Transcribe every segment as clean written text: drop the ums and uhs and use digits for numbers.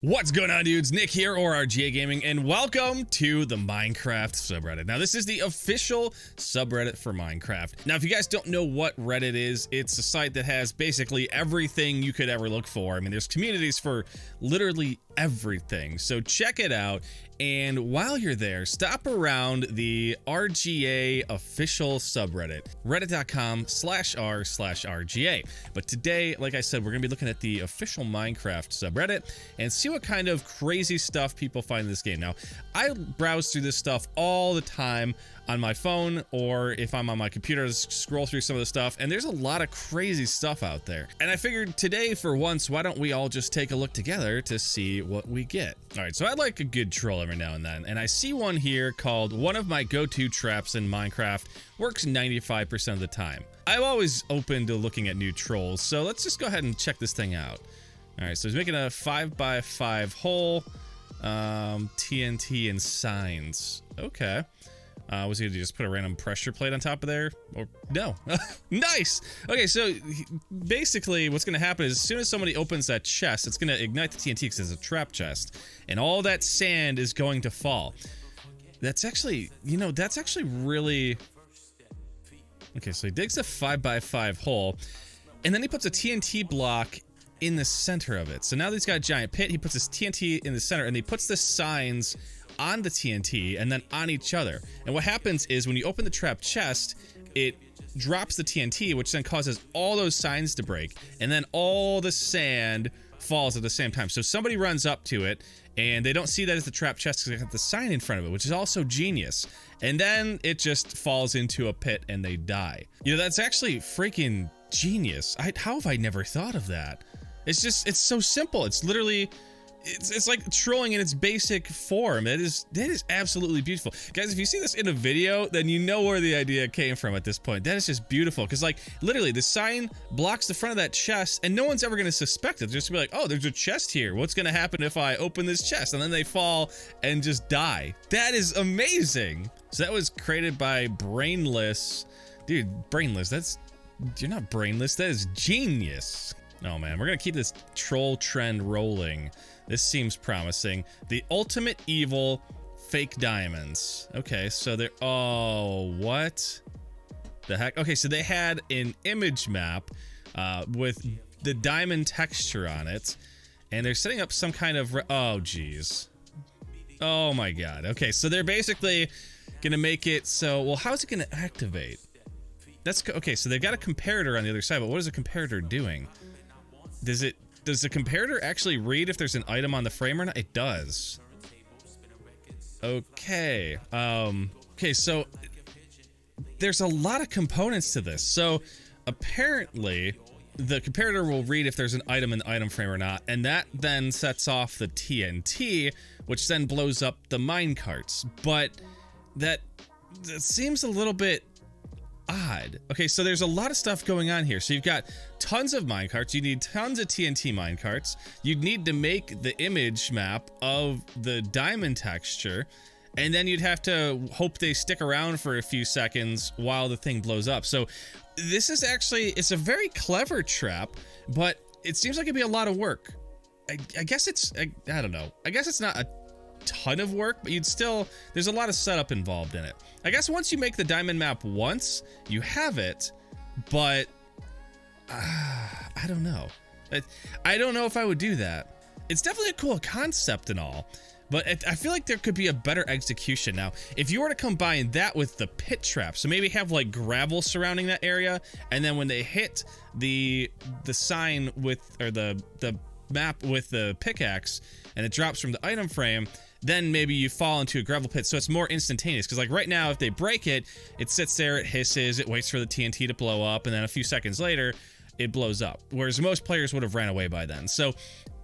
What's going on, dudes? Nick here, or RGA Gaming, and welcome to the Minecraft subreddit. Now, this is the official subreddit for Minecraft. Now, if you guys don't know what Reddit is, it's a site that has basically everything you could ever look for. I mean, there's communities for literally everything, so check it out. And while you're there, stop around the RGA official subreddit, reddit.com/r/RGA. But today, like I said, we're gonna be looking at the official Minecraft subreddit and see what kind of crazy stuff people find in this game. Now, I browse through this stuff all the time on my phone, or if I'm on my computer, I scroll through some of the stuff, and there's a lot of crazy stuff out there. And I figured today, for once, why don't we all just take a look together to see what we get. All right, so I like a good troll every now and then, and I see one here called "One of my go-to traps in Minecraft, works 95% of the time." I'm always open to looking at new trolls, so let's just go ahead and check this thing out. All right, so he's making a 5x5 hole, TNT and signs. Okay. Was he gonna just put a random pressure plate on top of there? Or no? Nice. Okay, so basically what's gonna happen is as soon as somebody opens that chest, it's gonna ignite the TNT because it's a trap chest, and all that sand is going to fall. That's actually, that's actually really... Okay, so he digs a 5x5 hole, and then he puts a TNT block in the center of it. So now he's got a giant pit, he puts his TNT in the center, and he puts the signs on the TNT and then on each other. And what happens is when you open the trap chest, it drops the TNT, which then causes all those signs to break, and then all the sand falls at the same time. So somebody runs up to it, and they don't see that as the trap chest because they got the sign in front of it, which is also genius. And then it just falls into a pit and they die. That's actually freaking genius. How have I never thought of that? It's so simple. It's literally... It's like trolling in its basic form. That is absolutely beautiful. Guys, if you see this in a video, then you know where the idea came from at this point. That is just beautiful, because like literally the sign blocks the front of that chest and no one's ever going to suspect it. They're just gonna be like, oh, there's a chest here. What's going to happen if I open this chest? And then they fall and just die. That is amazing. So that was created by Brainless. Dude, Brainless, you're not brainless. That is genius. Oh man, we're going to keep this troll trend rolling. This seems promising. The ultimate evil fake diamonds. Okay, so they're... Oh, what the heck? Okay, so they had an image map with the diamond texture on it, and they're setting up some kind of... Oh, geez. Oh my god. Okay, so they're basically gonna make it so... Well, how's it gonna activate? Okay, so they've got a comparator on the other side, but what is a comparator doing? Does the comparator actually read if there's an item on the frame or not? It does. Okay. Okay, so there's a lot of components to this. So apparently the comparator will read if there's an item in the item frame or not, and that then sets off the TNT, which then blows up the minecarts. But that seems a little bit odd. Okay, so there's a lot of stuff going on here. So you've got tons of minecarts, you need tons of TNT minecarts, you'd need to make the image map of the diamond texture, and then you'd have to hope they stick around for a few seconds while the thing blows up. So this is actually, it's a very clever trap, but it seems like it'd be a lot of work. I guess it's, I don't know. I guess it's not a ton of work, but there's a lot of setup involved in it. I guess once you make the diamond map once, you have it, but I don't know. I don't know if I would do that. It's definitely a cool concept and all, but I feel like there could be a better execution. Now, if you were to combine that with the pit trap, so maybe have like gravel surrounding that area, and then when they hit the sign with, or the map with the pickaxe, and it drops from the item frame, then maybe you fall into a gravel pit, so it's more instantaneous. Because like right now, if they break it, it sits there, it hisses, it waits for the TNT to blow up, and then a few seconds later, it blows up. Whereas most players would have ran away by then. So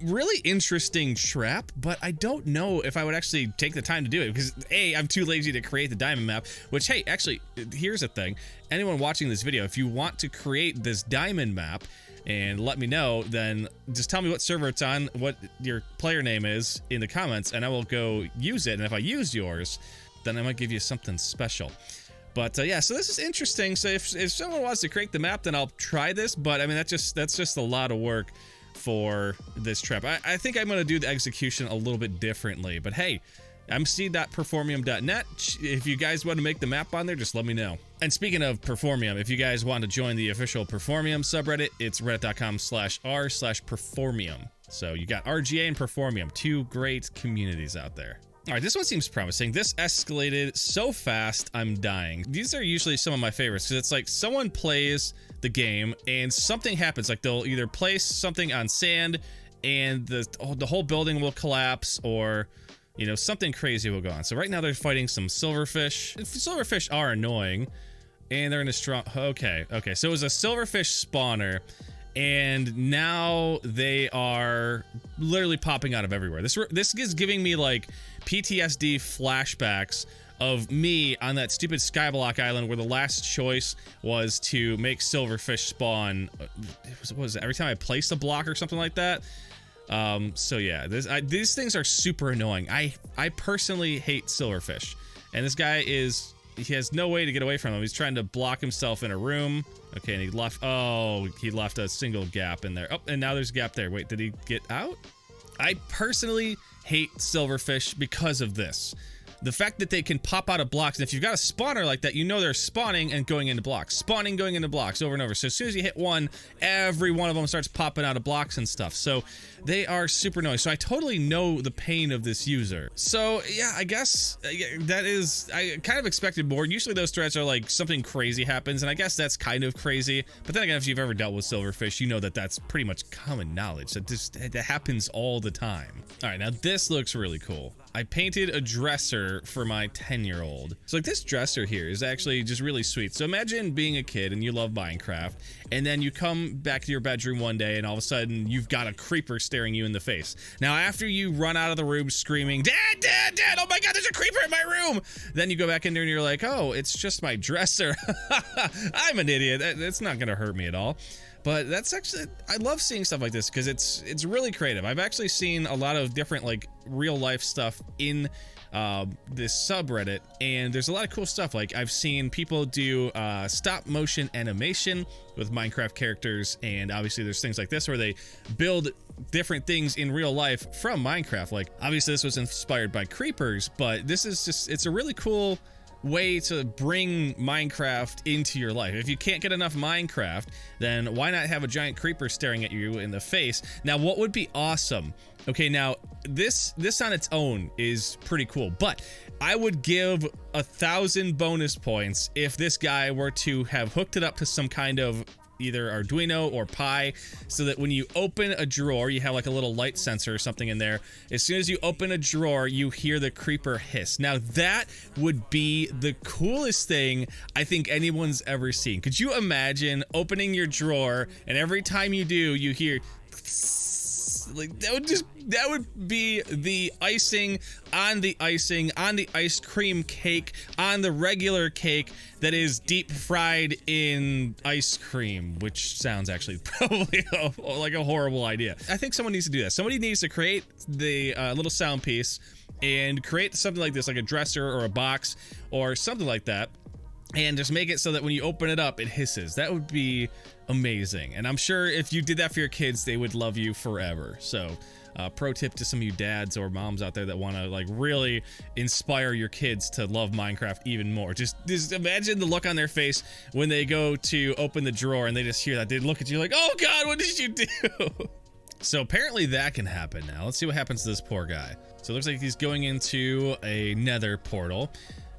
really interesting trap, but I don't know if I would actually take the time to do it, because A, I'm too lazy to create the diamond map, which, hey, actually, here's the thing. Anyone watching this video, if you want to create this diamond map, and let me know, then just tell me what server it's on, what your player name is in the comments, and I will go use it. And if I use yours, then I might give you something special. But yeah, so this is interesting. So if someone wants to create the map, then I'll try this. But I mean, that's just a lot of work for this trap. I think I'm going to do the execution a little bit differently, but hey, mc.performium.net. If you guys want to make the map on there, just let me know. And speaking of Performium, if you guys want to join the official Performium subreddit, it's reddit.com/r/Performium. So you got RGA and Performium, two great communities out there. All right, this one seems promising. This escalated so fast, I'm dying. These are usually some of my favorites because it's like someone plays the game and something happens. Like they'll either place something on sand and the whole building will collapse, or you know, something crazy will go on. So right now they're fighting some silverfish. Silverfish are annoying, and they're in a strong... Okay. So it was a silverfish spawner, and now they are literally popping out of everywhere. This is giving me like PTSD flashbacks of me on that stupid Skyblock Island where the last choice was to make silverfish spawn. What was it? Every time I placed a block or something like that. So yeah, these things are super annoying. I personally hate silverfish, and this guy he has no way to get away from them. He's trying to block himself in a room. Okay, and he left a single gap in there. Oh, and now there's a gap there. Wait, did he get out? I personally hate silverfish because of this. The fact that they can pop out of blocks, and if you've got a spawner like that, you know they're spawning and going into blocks. Spawning, going into blocks over and over. So as soon as you hit one, every one of them starts popping out of blocks and stuff. So they are super annoying. So I totally know the pain of this user. So yeah, I guess I kind of expected more. Usually those threats are like something crazy happens, and I guess that's kind of crazy. But then again, if you've ever dealt with silverfish, you know that that's pretty much common knowledge. That happens all the time. All right, now this looks really cool. I painted a dresser for my 10-year-old. So like this dresser here is actually just really sweet. So imagine being a kid and you love Minecraft, and then you come back to your bedroom one day and all of a sudden you've got a creeper staring you in the face. Now after you run out of the room screaming, "Dad, Dad, Dad, oh my God, there's a creeper in my room!" Then you go back in there and you're like, "Oh, it's just my dresser." I'm an idiot. It's not gonna hurt me at all. But that's actually, I love seeing stuff like this because it's really creative. I've actually seen a lot of different like real life stuff in this subreddit, and there's a lot of cool stuff. Like I've seen people do stop motion animation with Minecraft characters, and obviously there's things like this where they build different things in real life from Minecraft. Like obviously this was inspired by creepers, but this is just, it's a really cool way to bring Minecraft into your life. If you can't get enough Minecraft, then why not have a giant creeper staring at you in the face? Now, what would be awesome? Okay, now this on its own is pretty cool, but I would give 1,000 bonus points if this guy were to have hooked it up to some kind of either Arduino or Pi, so that when you open a drawer, you have like a little light sensor or something in there. As soon as you open a drawer, you hear the creeper hiss. Now that would be the coolest thing I think anyone's ever seen. Could you imagine opening your drawer and every time you do, you hear like that would be the icing on the icing on the ice cream cake on the regular cake that is deep fried in ice cream, which sounds actually probably like a horrible idea. I think someone needs to do that. Somebody needs to create the little sound piece and create something like this, like a dresser or a box or something like that, and just make it so that when you open it up, it hisses. That would be amazing. And I'm sure if you did that for your kids, they would love you forever. So pro tip to some of you dads or moms out there that want to like really inspire your kids to love Minecraft even more. Just imagine the look on their face when they go to open the drawer and they just hear that. They look at you like, "Oh God, what did you do?" So apparently that can happen now. Let's see what happens to this poor guy. So it looks like he's going into a Nether Portal.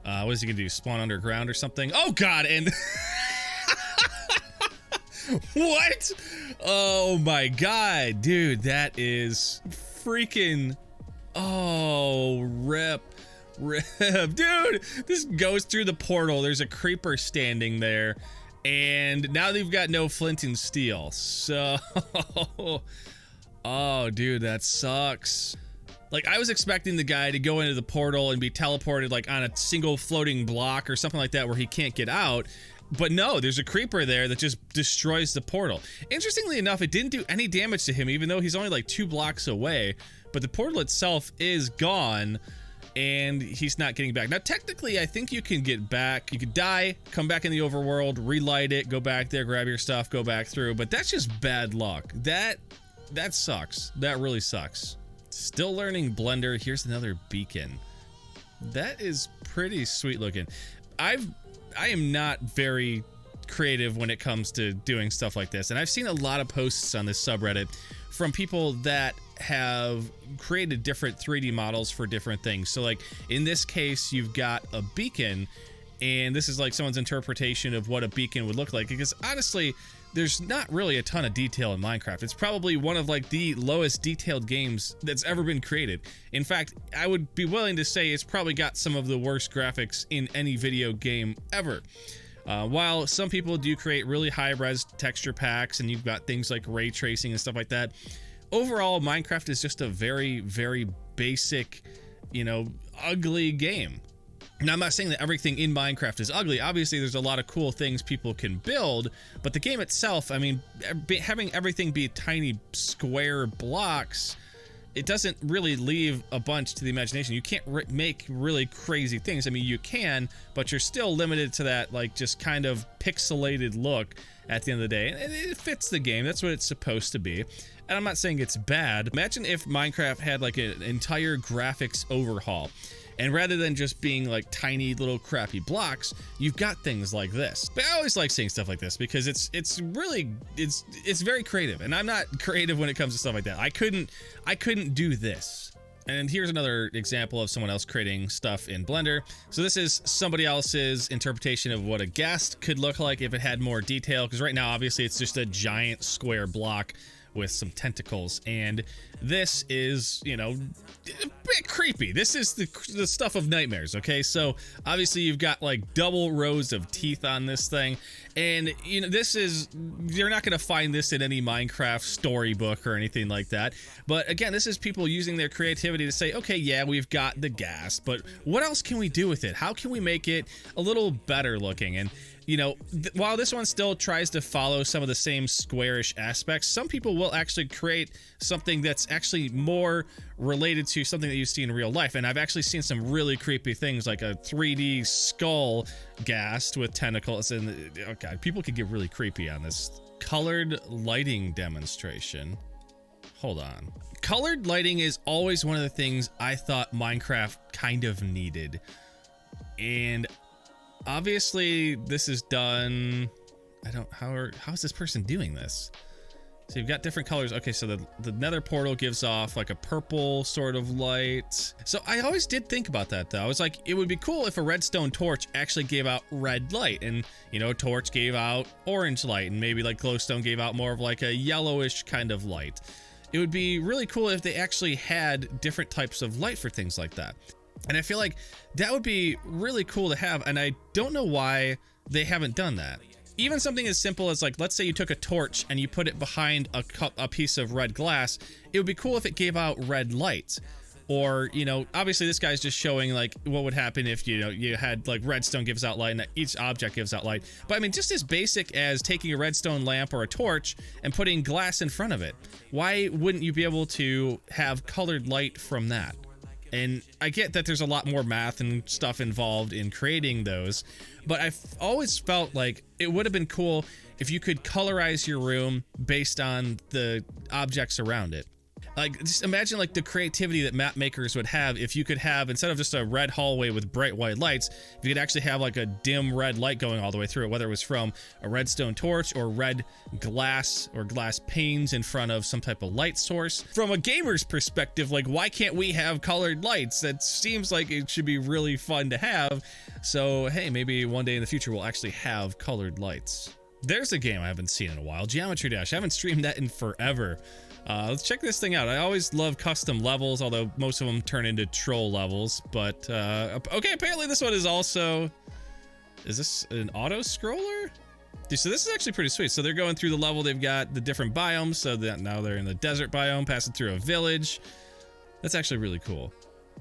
What is he gonna do? Spawn underground or something? Oh God, and what? Oh my God, dude, that is freaking, oh, rip, dude, this goes through the portal. There's a creeper standing there, and now they've got no flint and steel. So, oh, dude, that sucks. Like, I was expecting the guy to go into the portal and be teleported like on a single floating block or something like that where he can't get out. But no, there's a creeper there that just destroys the portal. Interestingly enough, it didn't do any damage to him, even though he's only like 2 blocks away. But the portal itself is gone, and he's not getting back. Now, technically, I think you can get back. You could die, come back in the overworld, relight it, go back there, grab your stuff, go back through. But that's just bad luck. That that sucks. That really sucks. Still learning Blender. Here's another beacon. That is pretty sweet looking. I am not very creative when it comes to doing stuff like this, and I've seen a lot of posts on this subreddit from people that have created different 3D models for different things. So like in this case, you've got a beacon, and this is like someone's interpretation of what a beacon would look like, because honestly, there's not really a ton of detail in Minecraft. It's probably one of like the lowest detailed games that's ever been created. In fact, I would be willing to say it's probably got some of the worst graphics in any video game ever. While some people do create really high-res texture packs, and you've got things like ray tracing and stuff like that, overall, Minecraft is just a very, very basic, you know, ugly game. Now, I'm not saying that everything in Minecraft is ugly. Obviously, there's a lot of cool things people can build, but the game itself, I mean, having everything be tiny square blocks, it doesn't really leave a bunch to the imagination. You can't make really crazy things. I mean, you can, but you're still limited to that, like, just kind of pixelated look at the end of the day. And it fits the game. That's what it's supposed to be. And I'm not saying it's bad. Imagine if Minecraft had like an entire graphics overhaul. And rather than just being like tiny little crappy blocks, you've got things like this. But I always like seeing stuff like this because it's very creative, and I'm not creative when it comes to stuff like that. I couldn't do this. And here's another example of someone else creating stuff in Blender. So this is somebody else's interpretation of what a ghast could look like if it had more detail, because right now obviously it's just a giant square block with some tentacles, and this is, you know, a bit creepy. This is the stuff of nightmares, okay? So obviously you've got like double rows of teeth on this thing, and you know, this is, you're not gonna find this in any Minecraft storybook or anything like that. But again, this is people using their creativity to say, okay, yeah, we've got the ghast, but what else can we do with it? How can we make it a little better looking? And you know, while this one still tries to follow some of the same squarish aspects, some people will actually create something that's actually more related to something that you see in real life. And I've actually seen some really creepy things, like a 3D skull ghast with tentacles. And oh god, people could get really creepy on this. Colored lighting demonstration. Hold on. Colored lighting is always one of the things I thought Minecraft kind of needed. And obviously this is done, how is this person doing this? So you've got different colors. Okay, so the Nether Portal gives off like a purple sort of light. So I always did think about that though. I was like, it would be cool if a redstone torch actually gave out red light, and you know, a torch gave out orange light, and maybe like glowstone gave out more of like a yellowish kind of light. It would be really cool if they actually had different types of light for things like that. And I feel like that would be really cool to have, and I don't know why they haven't done that. Even something as simple as, like, let's say you took a torch and you put it behind a piece of red glass, it would be cool if it gave out red light. Or, you know, obviously this guy's just showing, like, what would happen if, you know, you had, like, redstone gives out light and each object gives out light. But, I mean, just as basic as taking a redstone lamp or a torch and putting glass in front of it. Why wouldn't you be able to have colored light from that? And I get that there's a lot more math and stuff involved in creating those, but I've always felt like it would have been cool if you could colorize your room based on the objects around it. Like, just imagine like the creativity that map makers would have if you could have, instead of just a red hallway with bright white lights, if you could actually have like a dim red light going all the way through it, whether it was from a redstone torch or red glass or glass panes in front of some type of light source. From a gamer's perspective, like, why can't we have colored lights? That seems like it should be really fun to have. So, hey, maybe one day in the future we'll actually have colored lights. There's a game I haven't seen in a while, Geometry Dash. I haven't streamed that in forever. Let's check this thing out. I always love custom levels, although most of them turn into troll levels. But, okay, apparently this one is also... Is this an auto-scroller? Dude, so this is actually pretty sweet. So they're going through the level. They've got the different biomes. So that now they're in the desert biome, passing through a village. That's actually really cool.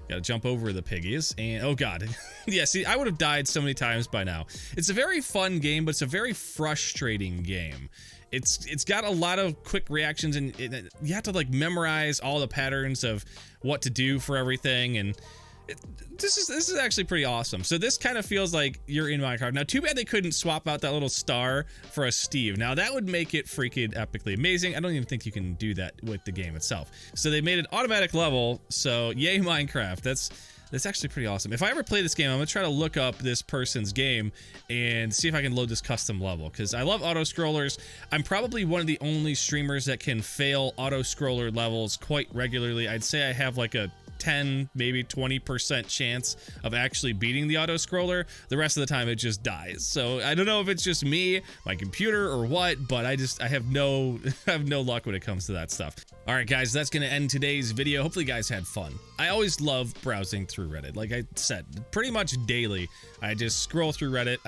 Gotta jump over the piggies, and oh god. Yeah, see, I would have died so many times by now. It's a very fun game, but it's a very frustrating game. It's got a lot of quick reactions, and you have to like memorize all the patterns of what to do for everything, and This is actually pretty awesome. So this kind of feels like you're in Minecraft. Now, too bad they couldn't swap out that little star for a Steve. Now, that would make it freaking epically amazing. I don't even think you can do that with the game itself. So they made an automatic level. So yay, Minecraft. That's actually pretty awesome. If I ever play this game, I'm gonna try to look up this person's game and see if I can load this custom level, because I love auto scrollers. I'm probably one of the only streamers that can fail auto scroller levels quite regularly. I'd say I have like a 10, maybe 20% chance of actually beating the auto scroller. The rest of the time it just dies. So I don't know if it's just me, my computer, or what, but I have no luck when it comes to that stuff. All right, guys, that's gonna end today's video. Hopefully you guys had fun. I always love browsing through Reddit. Like I said, pretty much daily, I just scroll through Reddit.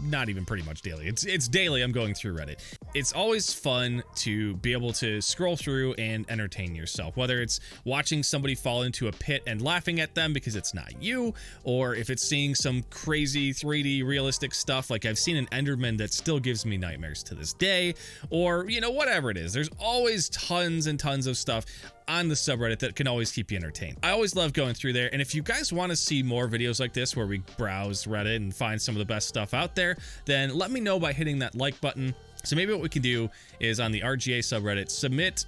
Not even pretty much daily. It's daily I'm going through Reddit. It's always fun to be able to scroll through and entertain yourself, whether it's watching somebody fall into a pit and laughing at them because it's not you, or if it's seeing some crazy 3D realistic stuff. Like I've seen an Enderman that still gives me nightmares to this day, or you know, whatever it is. There's always tons and tons of stuff on the subreddit that can always keep you entertained. I always love going through there, and if you guys want to see more videos like this where we browse Reddit and find some of the best stuff out there, then let me know by hitting that like button. So maybe what we can do is on the RGA subreddit, submit,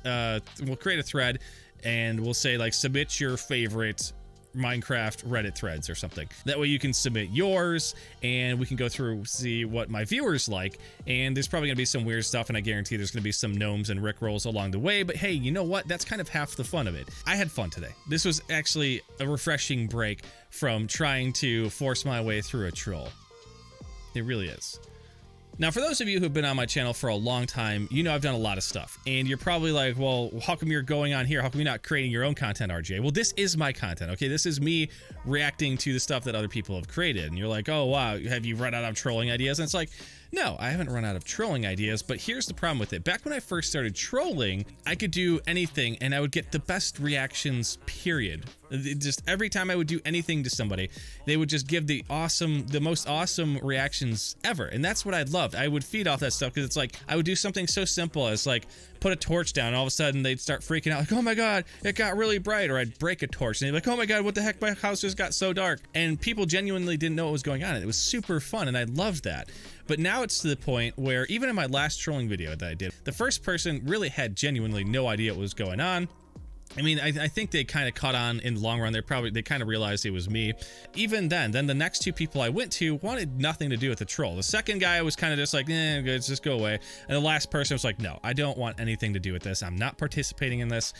we'll create a thread and we'll say like submit your favorite Minecraft Reddit threads or something. That way you can submit yours and we can go through, see what my viewers like. And there's probably gonna be some weird stuff, and I guarantee there's gonna be some gnomes and rickrolls along the way, but hey, you know what? That's kind of half the fun of it. I had fun today. This was actually a refreshing break from trying to force my way through a troll. It really is. Now, for those of you who've been on my channel for a long time, you know I've done a lot of stuff, and you're probably like, well, how come you're going on here? How come you're not creating your own content, RJ? Well, this is my content, okay? This is me reacting to the stuff that other people have created, and you're like, oh, wow, have you run out of trolling ideas? And it's like, no, I haven't run out of trolling ideas, but here's the problem with it. Back when I first started trolling, I could do anything, and I would get the best reactions, period. Just every time I would do anything to somebody, they would just give the most awesome reactions ever. And that's what I loved. I would feed off that stuff, because it's like I would do something so simple as like put a torch down, and all of a sudden they'd start freaking out like, oh my god, it got really bright. Or I'd break a torch and they'd be like, oh my god, what the heck, my house just got so dark. And people genuinely didn't know what was going on, and it was super fun, and I loved that. But now it's to the point where even in my last trolling video that I did, the first person really had genuinely no idea what was going on. I mean, I think they kind of caught on in the long run. They kind of realized it was me. Even then the next two people I went to wanted nothing to do with the troll. The second guy was kind of just like, good, just go away. And the last person was like, no, I don't want anything to do with this. I'm not participating in this.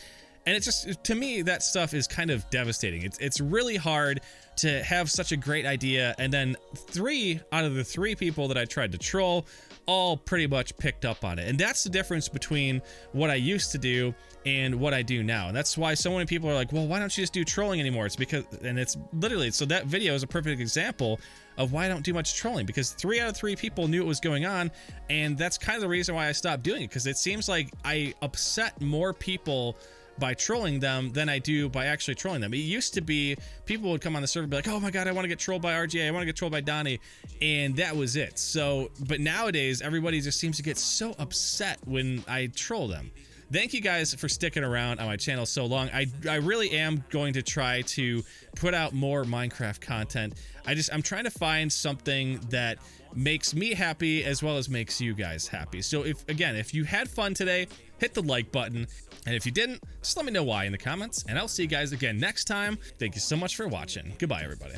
And it's just, to me, that stuff is kind of devastating. It's really hard to have such a great idea, and then 3 out of the 3 people that I tried to troll all pretty much picked up on it. And that's the difference between what I used to do and what I do now. And that's why so many people are like, well, why don't you just do trolling anymore? It's because, and it's literally, so that video is a perfect example of why I don't do much trolling, because 3 out of 3 people knew what was going on. And that's kind of the reason why I stopped doing it, because it seems like I upset more people by trolling them than I do by actually trolling them. It used to be people would come on the server and be like, oh my god, I want to get trolled by RGA, I want to get trolled by Donnie, and that was it. So, but nowadays everybody just seems to get so upset when I troll them. Thank you guys for sticking around on my channel so long. I really am going to try to put out more Minecraft content. I'm trying to find something that makes me happy as well as makes you guys happy. So if you had fun today, hit the like button. And if you didn't, just let me know why in the comments, and I'll see you guys again next time. Thank you so much for watching. Goodbye, everybody.